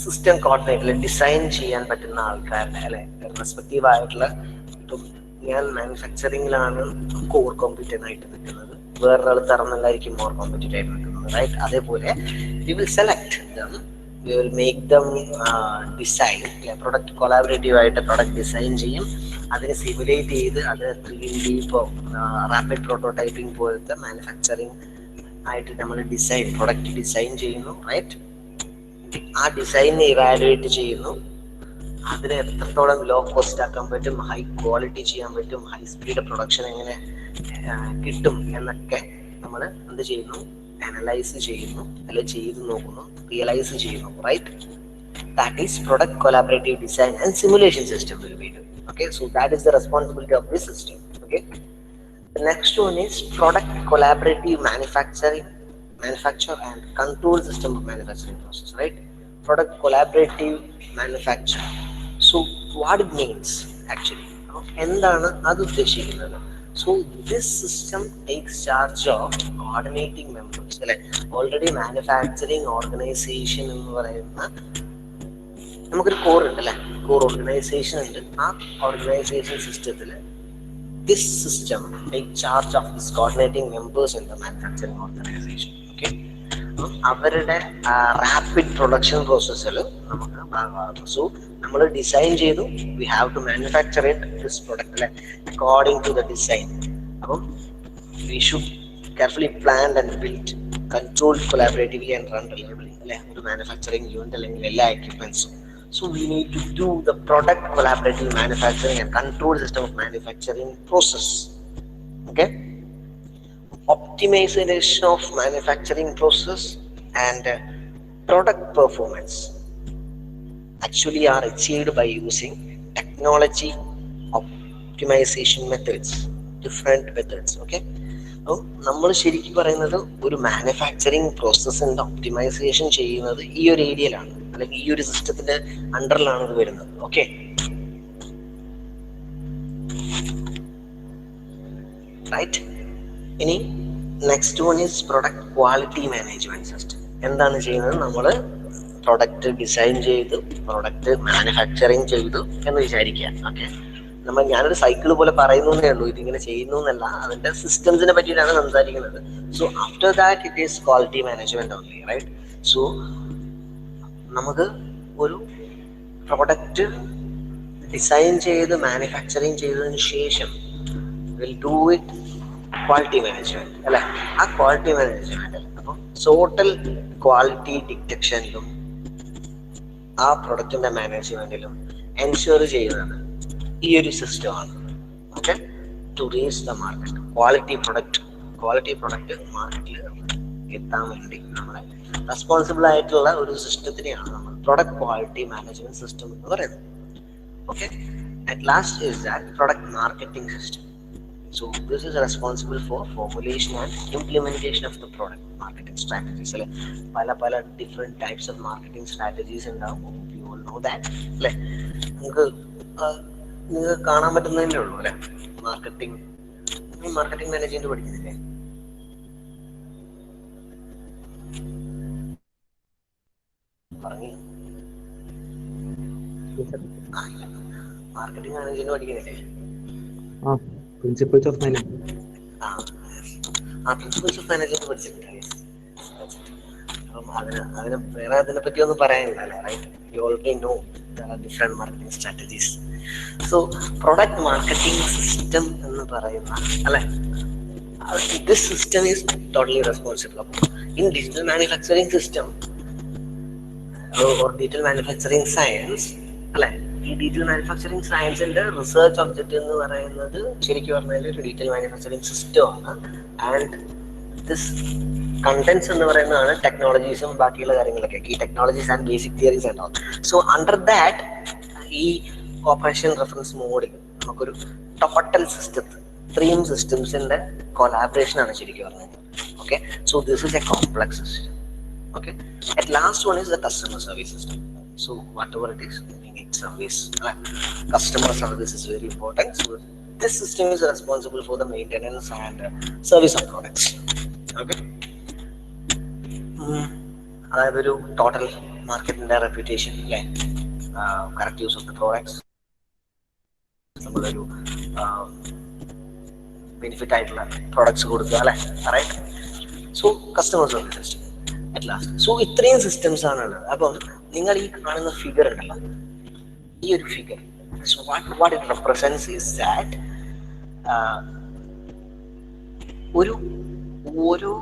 സിസ്റ്റം കോർഡിനേറ്ററിൽ ഡിസൈൻ ചെയ്യാൻ പറ്റുന്ന ആൾക്കാരുടെ അല്ലെ, റെസ്പെക്റ്റീവ് ആയിട്ടുള്ള, ഇപ്പം ഞാൻ മാനുഫാക്ചറിങ്ങിലാണ് കോർ കോമ്പറ്റന്റ് ആയിട്ട് നിൽക്കുന്നത്, വേറൊരാൾ തറന്നല്ലായിരിക്കും മോർ കോമ്പറ്റന്റ് ആയിട്ട് നിൽക്കുന്നത്, റൈറ്റ്? അതേപോലെ we will select dum, we will make them design product collaborative ആയിട്ട് പ്രൊഡക്റ്റ് ഡിസൈൻ ചെയ്യും, അതിനെ സിമുലേറ്റ് ചെയ്ത് അത് 3D ഇപ്പോൾ റാപ്പിഡ് പ്രോട്ടോടൈപ്പിംഗ് പോലത്തെ മാനുഫാക്ചറിങ് ആയിട്ട് നമ്മൾ പ്രൊഡക്റ്റ് ഡിസൈൻ ചെയ്യുന്നു, റൈറ്റ്? ആ ഡിസൈനെ ഇവാലുവേറ്റ് ചെയ്യുന്നു, അതിനെ എത്രത്തോളം ലോ കോസ്റ്റ് ആക്കാൻ പറ്റും, ഹൈ ക്വാളിറ്റി ചെയ്യാൻ പറ്റും, ഹൈ സ്പീഡ് പ്രൊഡക്ഷൻ എങ്ങനെ കിട്ടും എന്നൊക്കെ നമ്മൾ എന്ത് ചെയ്യുന്നു, അനലൈസ് ചെയ്യുന്നു, അല്ലെ ചെയ്ത് നോക്കുന്നു, റിയലൈസ് ചെയ്യുന്നു, right? That is product collaborative design and simulation system will be done. Okay, so that is the responsibility of this system. Okay, the next one is product collaborative manufacture and control system of manufacturing process, right? Product collaborative manufacture. So what it means actually, endana adu uddeshikunadu? So this system takes charge of coordinating members. Already manufacturing organization എന്ന് പറയുന്ന നമുക്കൊരു കോർ ഉണ്ട് അല്ലെ, കോർ ഓർഗനൈസേഷൻ ഉണ്ട്. ആ ഓർഗനൈസേഷൻ സിസ്റ്റത്തിൽ this system take charge of this coordinating members in the manufacturing organization. Okay, അവരുടെ റാപ്പിഡ് പ്രൊഡക്ഷൻ പ്രോസസ്സിൽ നമുക്ക് ഭാഗമാകും. സോ നമ്മൾ ഡിസൈൻ ചെയ്തു, we have to manufacture it this product അല്ലെ, അക്കോർഡിംഗ് ടു ദ ഡിസൈൻ. അപ്പം we should carefully planned and build, controlled collaboratively and run reliably അല്ലെ, ഒരു മാനുഫാക്ചറിങ് യൂണിറ്റ് അല്ലെങ്കിൽ എല്ലാ എക്യുപ്മെന്റ്സും. So we need to do the product collaborative manufacturing and control system of manufacturing process. Okay, optimization of manufacturing process and product performance actually are achieved by using technology optimization methods, different methods. Okay, നമ്മൾ ശരിക്കും പറയുന്നത് ഒരു മാനുഫാക്ചറിങ് പ്രോസസ്സിന്റെ ഒപ്റ്റിമൈസേഷൻ ചെയ്യുന്നത് ഈ ഒരു ഏരിയയിലാണ്, അല്ലെങ്കിൽ ഈ ഒരു സിസ്റ്റത്തിന്റെ അണ്ടറിലാണ് ഇത് വരുന്നത്. Okay, right? ഇനി next one is product quality management system. എന്താണ് ചെയ്യുന്നത്? നമ്മൾ പ്രൊഡക്റ്റ് ഡിസൈൻ ചെയ്തു, പ്രൊഡക്റ്റ് മാനുഫാക്ചറിങ് ചെയ്തു എന്ന് വിചാരിക്കുക. ഓക്കെ, ഞാനൊരു സൈക്കിൾ പോലെ പറയുന്നേ ഉള്ളൂ, ഇതിങ്ങനെ ചെയ്യുന്നു എന്നല്ല, അതിന്റെ സിസ്റ്റംസിനെ പറ്റിയിട്ടാണ് സംസാരിക്കുന്നത്. So after that it is quality management only, right? So നമുക്ക് ഒരു പ്രൊഡക്റ്റ് ഡിസൈൻ ചെയ്ത് മാനുഫാക്ചറിങ് ചെയ്തതിന് ശേഷം will do it quality management അല്ലെ. ആ ക്വാളിറ്റി മാനേജ്മെന്റ് അപ്പം ടോട്ടൽ ക്വാളിറ്റി ഡിറ്റക്ഷനിലും ആ പ്രൊഡക്റ്റിന്റെ മാനേജ്മെന്റിലും എൻഷുർ ചെയ്യുന്നത് ഈ ഒരു സിസ്റ്റമാണ്. Okay, to reach the market, quality product മാർക്കറ്റിൽ എത്താൻ വേണ്ടി നമ്മളെ റെസ്പോൺസിബിൾ ആയിട്ടുള്ള ഒരു സിസ്റ്റത്തിനെയാണ് നമ്മൾ പ്രൊഡക്റ്റ് ക്വാളിറ്റി മാനേജ്മെന്റ് സിസ്റ്റം എന്ന് പറയുന്നത്. Okay, at last is that product marketing system. So this is responsible for formulation and implementation of the product marketing strategies. പല different types of marketing strategies ഉണ്ടാവും. You all know that. അല്ലേ, നിങ്ങൾക്ക് കാണാൻ പറ്റുന്നതല്ലേ ഉള്ളൂ അല്ലെ. മാർക്കറ്റിംഗ് മാനേജ്മെന്റ് പഠിക്കുന്നില്ലേ? പറഞ്ഞു, മാർക്കറ്റിംഗ് മാനേജ്മെന്റ് പഠിക്കുന്നില്ലേ? Principles of management. Principles of management പഠിച്ചിട്ടുണ്ട്. അപ്പം അതിനെ വേറെ അതിനെ പറ്റി ഒന്നും പറയാനില്ല, right? You already know there are different marketing strategies. So product marketing system എന്ന് പറയുന്ന അല്ലെ, this system is totally responsible. In digital manufacturing system or digital manufacturing science അല്ലെ, ഈ ഡിജിറ്റൽ മാനുഫാക്ചറിങ് സയൻസിന്റെ റിസർച്ച് ഒബ്ജക്റ്റ് എന്ന് പറയുന്നത് ശരിക്കും പറഞ്ഞാൽ ഒരു ഡിജിറ്റൽ മാനുഫാക്ചറിങ് സിസ്റ്റം ആണ്. ആൻഡ് ദിസ് കണ്ടന്റ്സ് എന്ന് പറയുന്നതാണ് ടെക്നോളജീസും ബാക്കിയുള്ള കാര്യങ്ങളൊക്കെ, ഈ ടെക്നോളജീസ് ആൻഡ് ബേസിക് തിയറീസ് ഉണ്ടാവും. സോ അണ്ടർ ദാറ്റ് ഈ ഓപ്പറേഷൻ റെഫറൻസ് മോഡിൽ നമുക്കൊരു ടോട്ടൽ സിസ്റ്റത്തിൽ 3 സിസ്റ്റംസിന്റെ കൊളാബറേഷൻ ആണ് ശരിക്കും പറഞ്ഞത്. Okay, so this is A complex system. Okay, at last one is the customer service system. So whatever it is, we need service. Customer service is very important. So this system is responsible for the maintenance and service of products. Okay. അതായത് ഒരു ടോട്ടൽ മാർക്കറ്റിന്റെ റെപ്യൂട്ടേഷൻ അല്ലെ, correct use of the products, നമ്മളൊരു ബെനിഫിറ്റ് ആയിട്ടുള്ള പ്രോഡക്ട്സ് കൊടുക്കുക അല്ലെ, right. So customer service system at last. So ഇത്രയും സിസ്റ്റംസ് ആണ് ഉള്ളത്. അപ്പം നിങ്ങൾ ഈ കാണുന്ന ഫിഗർ ഉണ്ടല്ലോ, ഈ ഒരു figure, so what it represents is that ഒരു ഓരോ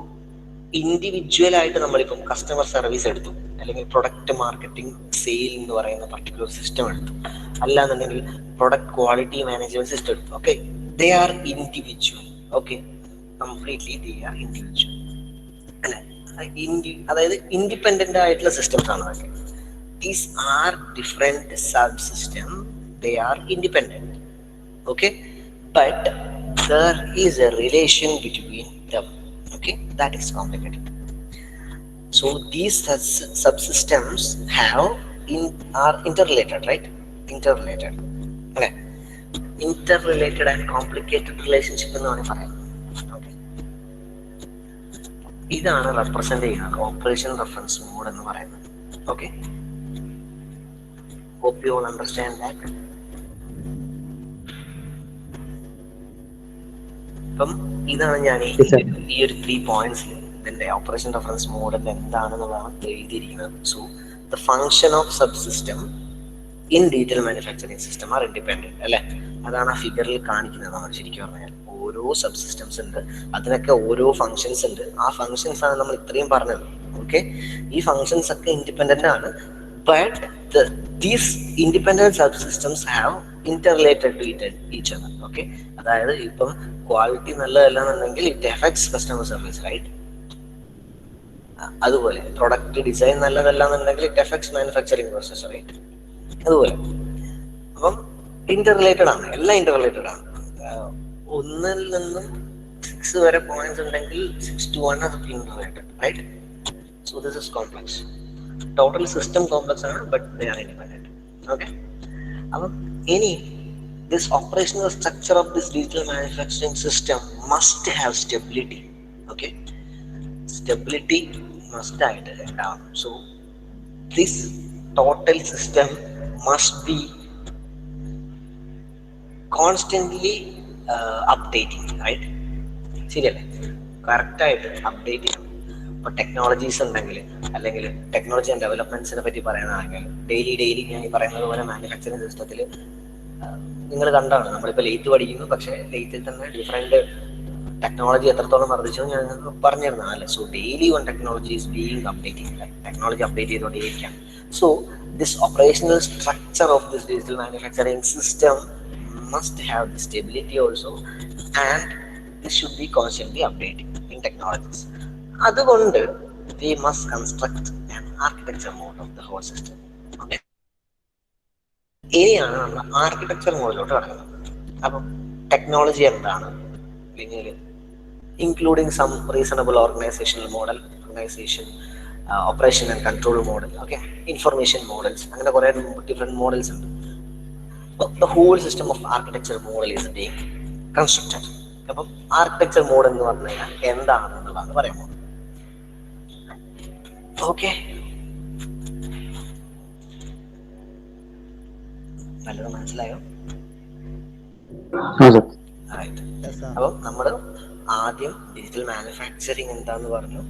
ഇൻഡിവിജ്വൽ ആയിട്ട് നമ്മളിപ്പം കസ്റ്റമർ സർവീസ് എടുത്തു, അല്ലെങ്കിൽ പ്രൊഡക്റ്റ് മാർക്കറ്റിംഗ് സെയിൽ എന്ന് പറയുന്ന പർട്ടിക്കുലർ സിസ്റ്റം എടുത്തു, അല്ലാന്നുണ്ടെങ്കിൽ പ്രൊഡക്റ്റ് ക്വാളിറ്റി മാനേജ്മെന്റ് സിസ്റ്റം എടുത്തു. Okay, they are individual. Okay, completely they are individual അല്ലെ, അതായത് ഇൻഡിപെൻഡന്റ് ആയിട്ടുള്ള സിസ്റ്റംസ് ആണ് അതൊക്കെ. These are different sub system, they are independent. Okay, but there is a relation between them. Okay, that is complicated. So these subsystems are interrelated, right? Interrelated. Okay, interrelated and complicated relationship എന്ന് വേണമെങ്കിൽ പറയാം. Okay, ഇതാണ് റെപ്രസെന്റ് ചെയ്യുന്നത് ഓപ്പറേഷൻ റെഫറൻസ് മോഡ് എന്ന് പറയുന്നത്. Okay, hope you all understand that. അപ്പം ഇതാണ് ഞാൻ ഈ ഒരു 3 പോയിന്റ്സിൽ ഇതിന്റെ ഓപ്പറേഷൻ റെഫറൻസ് മോഡൽ എന്താണെന്നുള്ളതാണ് എഴുതിയിരിക്കുന്നത്. So the function of sub system in detail manufacturing system are independent അല്ലെ, അതാണ് ആ ഫിഗറിൽ കാണിക്കുന്നത്. നമ്മൾ ശരിക്കും പറഞ്ഞാൽ ഓരോ സബ് സിസ്റ്റംസ് ഉണ്ട്, അതിനൊക്കെ ഓരോ ഫങ്ഷൻസ് ഉണ്ട്. ആ ഫങ്ഷൻസ് ആണ് നമ്മൾ ഇത്രയും പറഞ്ഞത്. ഓക്കെ, ഈ ഫങ്ഷൻസ് ഒക്കെ ഇൻഡിപെൻഡന്റ് ആണ്, but these independent subsystems have interrelated to each other. Okay, അതായത് ഇപ്പം ക്വാളിറ്റി നല്ലതല്ലാന്നുണ്ടെങ്കിൽ it affects customer service, right. അതുപോലെ പ്രൊഡക്റ്റ് ഡിസൈൻ നല്ലതല്ലാന്നുണ്ടെങ്കിൽ it affects manufacturing process, right. അതുപോലെ അപ്പം ഇന്റർറിലേറ്റഡ് ആണ്, എല്ലാം ഇന്റർറിലേറ്റഡ് ആണ്. ഒന്നിൽ നിന്നും 6 വരെ പോയിന്റ്സ് ഉണ്ടെങ്കിൽ 6 to 1 are interrelated, right? So this is complex. Total system complex ആണ്, but they are independent. Okay, അപ്പം ഇനി this operational structure of this digital manufacturing system must have stability. Okay, stability must ആയിട്ട് ഉണ്ടാവും. So this total system must be constantly updating, right? ശരിയല്ലേ, കറക്റ്റ് ആയിട്ട് അപ്ഡേറ്റ് ചെയ്യണം. ഇപ്പൊ ടെക്നോളജീസ് ഉണ്ടെങ്കിൽ, അല്ലെങ്കിൽ ടെക്നോളജി ആൻഡ് ഡെവലപ്മെന്റ്സിനെ പറ്റി പറയുകയാണെങ്കിൽ ഡെയിലി ഞാൻ ഈ പറയുന്നത് പോലെ മാനുഫാക്ചറിങ് സിസ്റ്റത്തിൽ നിങ്ങൾ കണ്ടാണ്, നമ്മളിപ്പോൾ ലെയ്ത്ത് പഠിക്കുന്നു, പക്ഷേ ലെയ്ത്തിൽ തന്നെ ഡിഫറെന്റ് ടെക്നോളജി എത്രത്തോളം വർദ്ധിച്ചു ഞാൻ പറഞ്ഞിരുന്നു അല്ലേ. So daily one technology is being updating, technology update ചെയ്തുകൊണ്ടേയിരിക്കാം. So this operational structure of this digital manufacturing system must have the stability also, and this should be constantly updating in technologies. അതുകൊണ്ട് we must construct an architecture mode of the whole system. Okay, ഇനിയാണ് നമ്മൾ ആർക്കിടെക്ചർ മോഡിലോട്ട് കടക്കുന്നത്. അപ്പം ടെക്നോളജി എന്താണ്, പിന്നീട് including some reasonable organisational model, organisation operation and control model, okay, information models, അങ്ങനെ കുറെ ഡിഫറെന്റ് മോഡൽസ് ഉണ്ട്. The whole system of architecture model is being constructed. അപ്പം ആർക്കിടെക്ചർ മോഡ് എന്ന് പറഞ്ഞു കഴിഞ്ഞാൽ എന്താണ് എന്നുള്ളതാണ് പറയുമ്പോൾ. ഓക്കെ, നല്ലത് മനസ്സിലായോ? അപ്പം നമ്മള് ആദ്യം ഡിജിറ്റൽ മാനുഫാക്ചറിങ് എന്താന്ന് പറഞ്ഞു,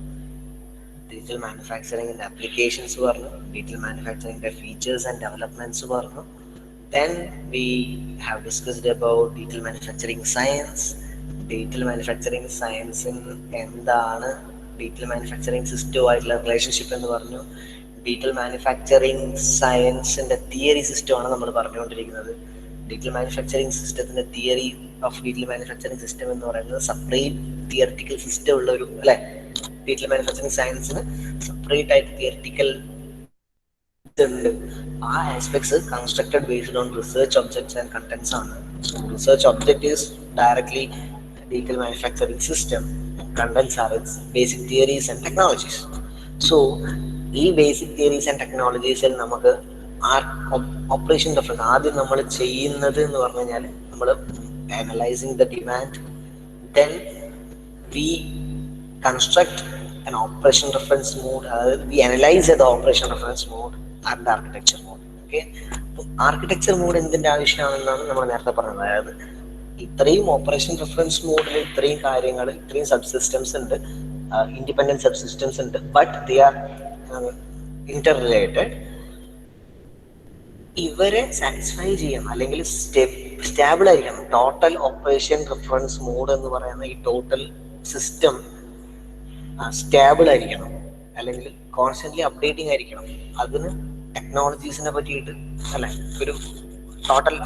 ഡിജിറ്റൽ മാനുഫാക്ചറിങ്ങിന്റെ ആപ്ലിക്കേഷൻസ് പറഞ്ഞു, ഡിജിറ്റൽ മാനുഫാക്ചറിങ്ങിന്റെ ഫീച്ചേഴ്സ് ആൻഡ് ഡെവലപ്മെന്റ്സ് പറഞ്ഞു. Then we have discussed about digital manufacturing science. Digital manufacturing science എന്താണ്, ഡിജിറ്റൽ മാനുഫാക്ചറിങ് സിസ്റ്റവുമായിട്ടുള്ള റിലേഷൻഷിപ്പ് എന്ന് പറഞ്ഞു. ഡിജിറ്റൽ മാനുഫാക്ചറിങ് സയൻസിന്റെ തിയറി സിസ്റ്റമാണ് നമ്മൾ പറഞ്ഞുകൊണ്ടിരിക്കുന്നത്. ഡിജിറ്റൽ മാനുഫാക്ചറിങ് സിസ്റ്റത്തിന്റെ theory of digital manufacturing system എന്ന് പറയുന്നത് സെപ്പറേറ്റ് തിയറിറ്റിക്കൽ സിസ്റ്റം ഉള്ള ഒരു അല്ലെ. ഡിജിറ്റൽ മാനുഫാക്ചറിങ് സയൻസിന് സെപ്പറേറ്റ് ആയിട്ട് തിയറിറ്റിക്കൽ ഉണ്ട്. ആ aspects constructed based on research objects and contents ആണ്. So research object is directly digital manufacturing system, contents are its basic theories and technologies. So ഈ ബേസിക് തിയറീസ് ആൻഡ് ടെക്നോളജീസിൽ നമുക്ക് ഓപ്പറേഷൻ റെഫറൻസ് ആദ്യം നമ്മൾ ചെയ്യുന്നത് എന്ന് പറഞ്ഞു കഴിഞ്ഞാൽ നമ്മൾ analysing the demand, then we construct an operation reference mode, we analyze the operation reference mode and the architecture mode. Okay, അപ്പോൾ ആർക്കിടെക്ചർ മോഡ് എന്തിന്റെ ആവശ്യമാണെന്നാണ് നമ്മൾ നേരത്തെ പറഞ്ഞത്. അതായത് ഇത്രയും ഓപ്പറേഷൻ റെഫറൻസ് മോഡിൽ ഇത്രയും കാര്യങ്ങൾ, ഇത്രയും സബ് സിസ്റ്റംസ് ഉണ്ട്, ഇൻഡിപെൻഡന്റ് സബ് സിസ്റ്റംസ് ഉണ്ട്, but they are Inter related. ഇവരെ സാറ്റിസ്ഫൈ ചെയ്യണം അല്ലെങ്കിൽ സ്റ്റേബിൾ ആയിരിക്കണം. ടോട്ടൽ ഓപ്പറേഷൻ റെഫറൻസ് മോഡ് എന്ന് പറയുന്ന ഈ ടോട്ടൽ സിസ്റ്റം സ്റ്റേബിൾ ആയിരിക്കണം, അല്ലെങ്കിൽ കോൺസ്റ്റന്റ്ലി അപ്ഡേറ്റിംഗ് ആയിരിക്കണം. അതിന് ടെക്നോളജീസിനെ പറ്റിയിട്ട് അല്ലെ ഒരു ടോട്ടൽ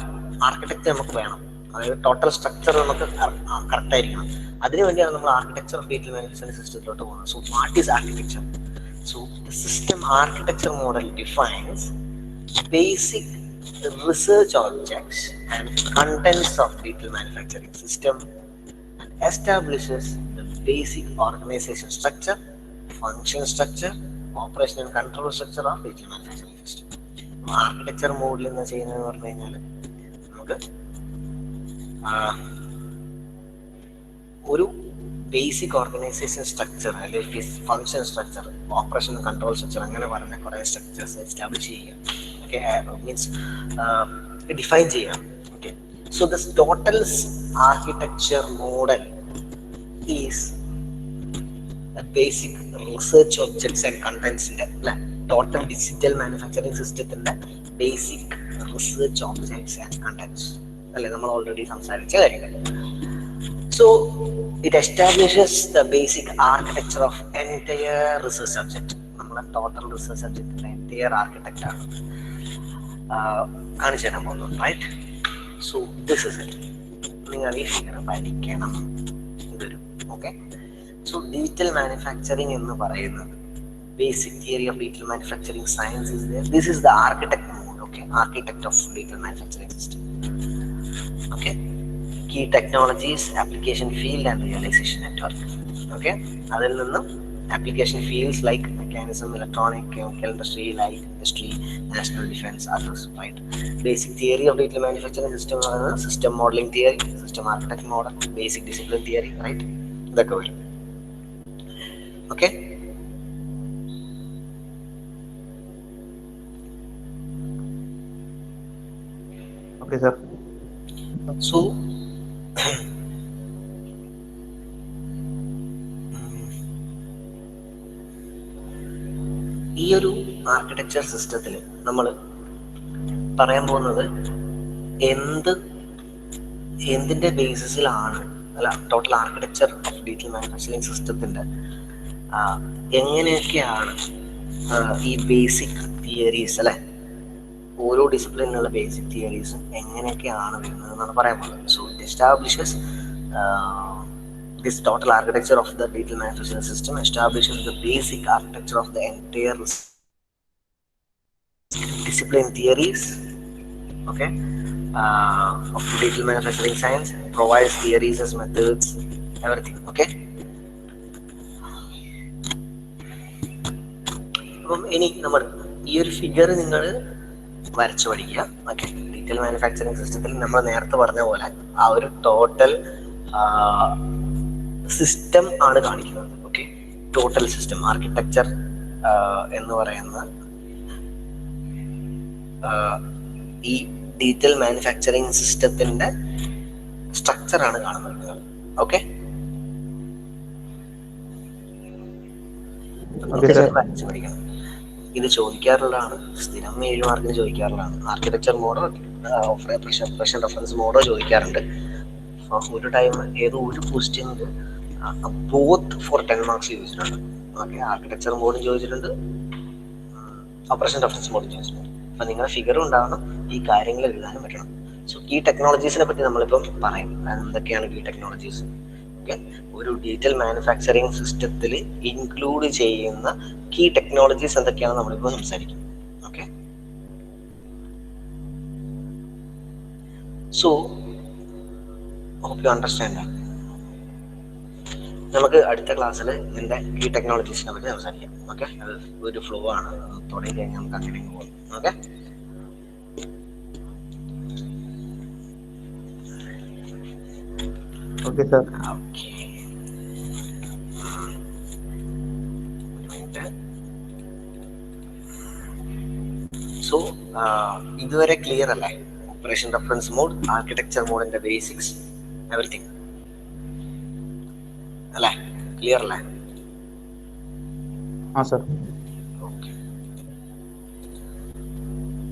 ആർക്കിടെക്ചർ നമുക്ക് വേണം. അതായത് ടോട്ടൽ സ്ട്രക്ചർ നമുക്ക് കറക്റ്റ് ആയിരിക്കണം. അതിനുവേണ്ടിയാണ് നമ്മൾ ആർക്കിടെക്ചർ ഓഫ് ഡീറ്റെയിൽ മാനുഫാക്ചറിംഗ് സിസ്റ്റത്തിലോട്ട് പോകുന്നത്. So what is architecture? So the system architecture model defines basic research objects and contents of detailed manufacturing system and establishes the basic organization structure, function structure, operation and control structure of detailed manufacturing system. Architecture മോഡിൽ എന്ന് ചെയ്യുന്നതെന്ന് പറഞ്ഞു കഴിഞ്ഞാൽ നമുക്ക് ഒരു ബേസിക് ഓർഗനൈസേഷൻ സ്ട്രക്ചർ അല്ലെങ്കിൽ function structure, operation control structure, അങ്ങനെ പറഞ്ഞ കുറേ സ്ട്രക്ചേഴ്സ് എസ്റ്റാബ്ലിഷ് ചെയ്യുക. Okay, means define ചെയ്യാം. Okay, so this total architecture model is a basic research objects and contents in the total digital manufacturing system in the basic research objects and contents അല്ലേ നമ്മൾ ഓൾറെഡി സംസാരിച്ച കാര്യങ്ങൾ. So it establishes the basic architecture of entire research subject. നമ്മളെ ടോട്ടൽ റിസർച്ച് സബ്ജക്റ്റിന്റെ എൻറ്റയർ ആർക്കിടെക്റ്റ് ആണ് കാണിച്ചു തരാൻ പോകുന്നത്. Right, so this is it. നിങ്ങൾ ഈ ഫിഗർ പഠിക്കണം. ഇതൊരു ഓക്കെ. സോ ഡിജിറ്റൽ മാനുഫാക്ചറിങ് എന്ന് പറയുന്നത് basic theory of digital manufacturing science is there. This is the architect mode. Okay, architect of digital manufacturing system. Okay, key technologies, application field and realisation network. Okay, അതിൽ നിന്നും application fields like mechanism, electronic, chemical industry, light industry, national defense, others. Right, basic theory of digital manufacturing system, system modeling theory, system architect model, basic discipline theory. Right, ഇതൊക്കെ വരും. Okay, okay sir. so ഈ ഒരു ആർക്കിടെക്ചർ സിസ്റ്റത്തിൽ നമ്മൾ പറയാൻ പോകുന്നത് എന്തിന്റെ ബേസിസിലാണ് അല്ല total architecture of digital manufacturing സിസ്റ്റത്തിന്റെ എങ്ങനെയൊക്കെയാണ് ഈ ബേസിക് തിയറീസ് അല്ലെ, ഓരോ ഡിസിപ്ലിനുള്ള ബേസിക് തിയറീസും എങ്ങനെയൊക്കെയാണ് വരുന്നത് എന്നാണ് പറയാൻ പോകുന്നത്. So it establishes this total architecture of the digital manufacturing system establishes the basic architecture of the entire discipline theories, okay, of digital manufacturing science, provides theories as methods, everything. Okay, അപ്പം ഇനി നമ്മൾ ഈ ഒരു ഫിഗർ നിങ്ങൾ വരച്ചു പഠിക്കുക. ഓക്കെ, ഡിജിറ്റൽ മാനുഫാക്ചറിങ് സിസ്റ്റത്തിൽ നമ്മൾ നേരത്തെ പറഞ്ഞ പോലെ ആ ഒരു ടോട്ടൽ സിസ്റ്റം ആണ് കാണിക്കുന്നത്. ഓക്കെ, ടോട്ടൽ സിസ്റ്റം ആർക്കിടെക്ചർ എന്ന് പറയുന്ന ഈ ഡിജിറ്റൽ മാനുഫാക്ചറിങ് സിസ്റ്റത്തിന്റെ സ്ട്രക്ചർ ആണ് കാണുന്നത്. ഓക്കെ, പഠിക്കണം. ഇത് ചോദിക്കാറുള്ളതാണ്, സ്ഥിരം 7 മാർക്കിന് ചോദിക്കാറുള്ളതാണ്. ആർക്കിടെക്ചർ മോഡോ ഓപ്പറേഷൻ റെഫറൻസ് മോഡോ ചോദിക്കാറുണ്ട്. ഒരു ടൈം ഏതോ ഒരു ക്വസ്റ്റ്യനിൽ ബോത്ത് ഫോർ 10 മാർക്സ് ചോദിച്ചിട്ടുണ്ട്. ഓക്കെ, ആർക്കിടെക്ചർ മോഡും ചോദിച്ചിട്ടുണ്ട്, ഓപ്പറേഷൻ റെഫറൻസ് മോഡും ചോദിച്ചിട്ടുണ്ട്. അപ്പൊ നിങ്ങളുടെ ഫിഗർ ഉണ്ടാവണം, ഈ കാര്യങ്ങൾ എഴുതാനും പറ്റണം. സോ കീ ടെക്നോളജീസിനെ പറ്റി നമ്മളിപ്പം പറയും. എന്തൊക്കെയാണ് കീ ടെക്നോളജീസ്? ഓക്കെ, ഒരു ഡിജിറ്റൽ മാനുഫാക്ചറിങ് സിസ്റ്റത്തിൽ ഇൻക്ലൂഡ് ചെയ്യുന്ന കീ ടെക്നോളജീസ് എന്തൊക്കെയാണ് നമ്മളിപ്പോൾ സംസാരിക്കും. Okay, so hope you understand that. നമുക്ക് അടുത്ത ക്ലാസ്സിൽ ഇതിന്റെ കീ ടെക്നോളജീസിനെ പറ്റി സംസാരിക്കാം. ഓക്കെ, അത് ഒരു ഫ്ലോ ആണ്, തുടങ്ങി കഴിഞ്ഞാൽ നമുക്ക് അങ്ങനെ പോകും. Okay. Okay sir. Okay, so ഇതുവരെ ക്ലിയർ അല്ലേ? ഓപ്പറേഷൻ റെഫറൻസ് മോഡ്, ആർക്കിടെക്ചർ മോഡിന്റെ ബേസിക്സ്, എവറിത്തിങ് അല്ലേ? ക്ലിയർ അല്ലേ? ആ സാർ.